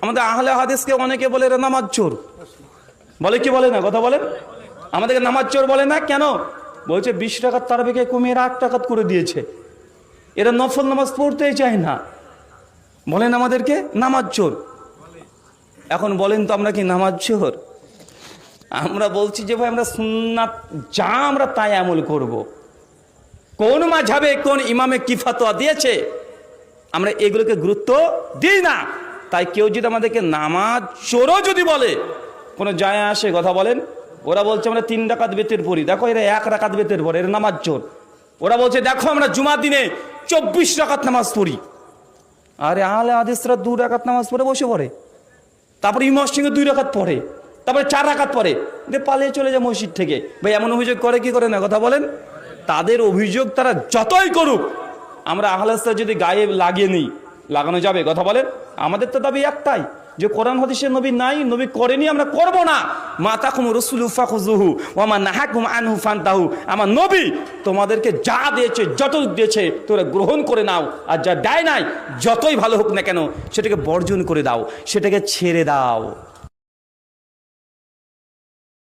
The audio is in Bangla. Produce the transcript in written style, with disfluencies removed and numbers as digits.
আমাদের আহলে হাদিসকে অনেকে বলে এরা নামাজ চোর, বলে কি বলে না, কথা বলেন? আমাদেরকে নামাজ চোর বলে না কেন? বলছে 20 টাকার তারাবিকে কমিয়ে 8 টাকা করে দিয়েছে, এরা নফল নামাজ পড়তেই চায় না, বলেন আমাদেরকে নামাজ চোর। এখন বলেন তো আমরা কি নামাজ চোর? আমরা বলছি যে ভাই আমরা সুন্নাত যা আমরা তাই আমল করব। কোন মাযহাবে কোন ইমামে কি ফতোয়া দিয়েছে আমরা এগুলোকে গুরুত্ব দিই না। তাই কেউ যদি আমাদেরকে নামাজ চোরও যদি বলে কোনো যায় আসে, কথা বলেন? ওরা বলছে আমরা 3 রাকাত বেতের পড়ি, দেখো এরা 1 রাকাত বেতের পড়ে, এরা নামাজ চোর। ওরা বলছে দেখো আমরা জুমার দিনে 24 রাকাত নামাজ পড়ি। আরে আহলে হাদিসরা 2 রাকাত নামাজ পড়ে বসে পড়ে, তারপরে ইমামের সঙ্গে 2 রাকাত পড়ে, তারপরে 4 রাকাত পড়ে, দিয়ে পালিয়ে চলে যায় মসজিদ থেকে। ভাই এমন অভিযোগ করে কি করে না, কথা বলেন? তাদের অভিযোগ তারা যতই করুক, আমরা আহলে হাদিসরা যদি গায়ে লাগিয়ে নিই, লাগানো যাবে? কথা বলেন? আমাদের তো দাবি একটাই যে কোরআন হাদিসে নবী নাই, নবী করেনি, আমরা করব না। মাতাকুম রাসূলু ফাখুযুহু ওয়া মা নাহাকুম আনহু ফান্তাহু। আমার নবী তোমাদেরকে যা দিয়েছে, যতটুকু দিয়েছে তোমরা গ্রহণ করে নাও, আর যা দেয় নাই যতই ভালো হোক না কেন সেটাকে বর্জন করে দাও, সেটাকে ছেড়ে দাও।